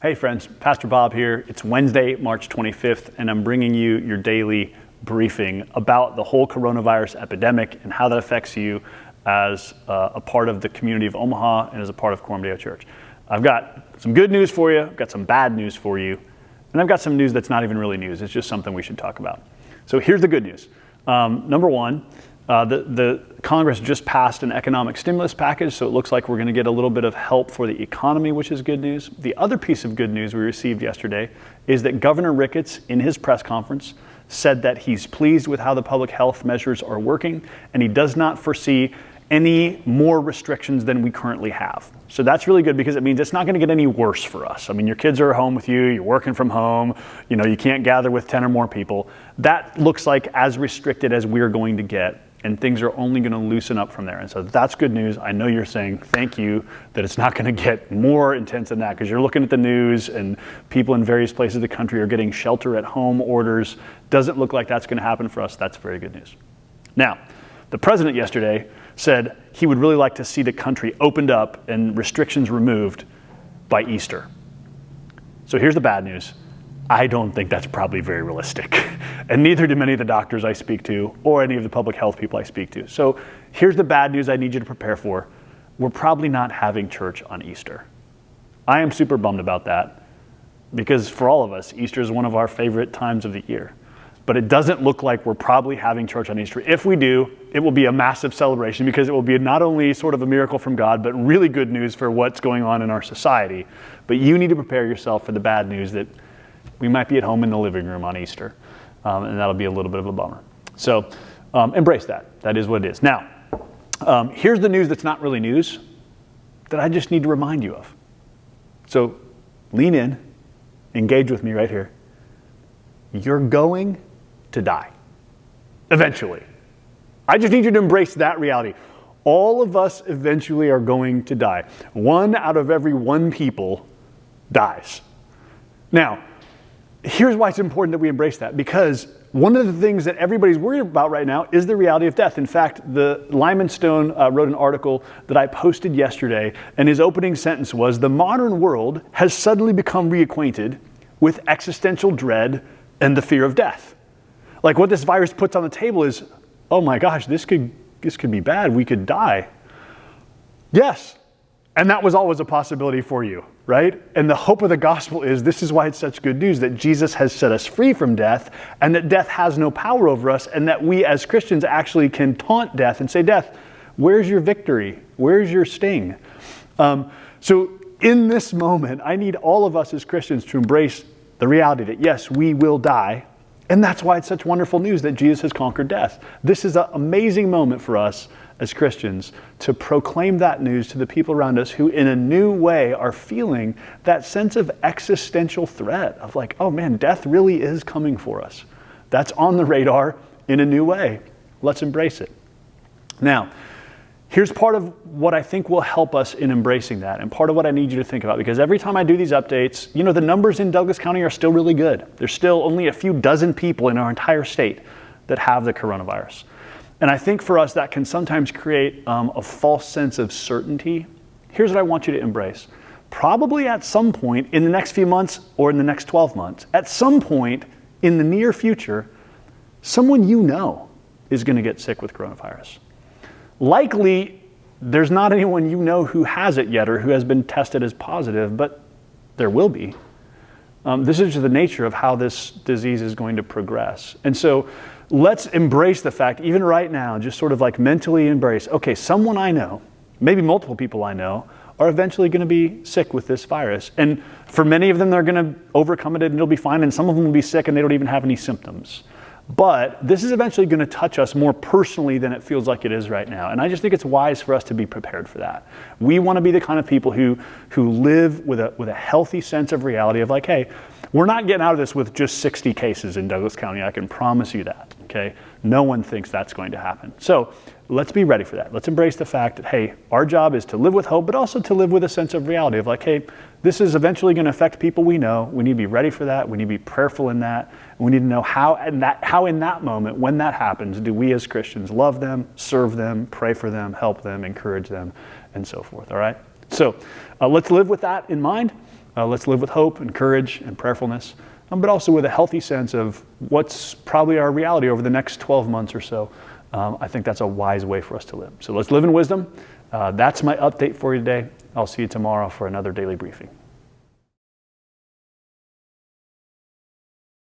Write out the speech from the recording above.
Hey friends, Pastor Bob here. It's Wednesday, March 25th, and I'm bringing you your daily briefing about the whole coronavirus epidemic and how that affects you as a part of the community of Omaha and as a part of Coram Deo Church. I've got some good news for you, I've got some bad news for you, and I've got some news that's not even really news. It's just something we should talk about. So here's the good news. Number one, the Congress just passed an economic stimulus package, so it looks like we're going to get a little bit of help for the economy, which is good news. The other piece of good news we received yesterday is that Governor Ricketts, in his press conference, said that he's pleased with how the public health measures are working, and he does not foresee any more restrictions than we currently have. So that's really good because it means it's not going to get any worse for us. I mean, your kids are at home with you, you're working from home, you can't gather with 10 or more people. That looks like as restricted as we're going to get, and things are only going to loosen up from there. And so that's good news. I know you're saying thank you that it's not going to get more intense than that, because you're looking at the news and people in various places of the country are getting shelter at home orders. Doesn't look like that's going to happen for us. That's very good news. Now, the president yesterday said he would really like to see the country opened up and restrictions removed by Easter. So here's the bad news. I don't think that's probably very realistic. And neither do many of the doctors I speak to or any of the public health people I speak to. So here's the bad news I need you to prepare for. We're probably not having church on Easter. I am super bummed about that because for all of us, Easter is one of our favorite times of the year. But it doesn't look like we're probably having church on Easter. If we do, it will be a massive celebration because it will be not only sort of a miracle from God, but really good news for what's going on in our society. But you need to prepare yourself for the bad news that we might be at home in the living room on Easter. And that'll be a little bit of a bummer. So embrace that. That is what it is. Now, here's the news that's not really news that I just need to remind you of. So lean in, engage with me right here. You're going to die. Eventually. I just need you to embrace that reality. All of us eventually are going to die. 1 out of every 1 people dies. Now, here's why it's important that we embrace that, because one of the things that everybody's worried about right now is the reality of death. In fact, the Lyman Stone wrote an article that I posted yesterday, and his opening sentence was, "The modern world has suddenly become reacquainted with existential dread and the fear of death." Like what this virus puts on the table is, oh my gosh, this could be bad. We could die. Yes. And that was always a possibility for you, right? And the hope of the gospel is, this is why it's such good news, that Jesus has set us free from death, and that death has no power over us, and that we as Christians actually can taunt death and say, "Death, where's your victory? Where's your sting?" So in this moment, I need all of us as Christians to embrace the reality that yes, we will die. And that's why it's such wonderful news that Jesus has conquered death. This is an amazing moment for us as Christians to proclaim that news to the people around us who in a new way are feeling that sense of existential threat of like, oh man, death really is coming for us. That's on the radar in a new way. Let's embrace it. Now, here's part of what I think will help us in embracing that, and part of what I need you to think about, because every time I do these updates, the numbers in Douglas County are still really good. There's still only a few dozen people in our entire state that have the coronavirus. And I think for us that can sometimes create a false sense of certainty. Here's what I want you to embrace. Probably at some point in the next few months or in the next 12 months, at some point in the near future, someone is going to get sick with coronavirus. Likely, there's not anyone who has it yet or who has been tested as positive, but there will be. This is just the nature of how this disease is going to progress. And so let's embrace the fact, even right now, just sort of like mentally embrace, okay, someone I know, maybe multiple people I know, are eventually going to be sick with this virus. And for many of them, they're going to overcome it and it'll be fine. And some of them will be sick and they don't even have any symptoms. But this is eventually going to touch us more personally than it feels like it is right now. And I just think it's wise for us to be prepared for that. We want to be the kind of people who live with a healthy sense of reality of like, hey, we're not getting out of this with just 60 cases in Douglas County. I can promise you that, okay? No one thinks that's going to happen. So let's be ready for that. Let's embrace the fact that, hey, our job is to live with hope, but also to live with a sense of reality of like, hey, this is eventually going to affect people we know. We need to be ready for that. We need to be prayerful in that. And we need to know how in that moment, when that happens, do we as Christians love them, serve them, pray for them, help them, encourage them, and so forth, all right? So let's live with that in mind. Let's live with hope and courage and prayerfulness, but also with a healthy sense of what's probably our reality over the next 12 months or so. I think that's a wise way for us to live. So let's live in wisdom. That's my update for you today. I'll see you tomorrow for another daily briefing.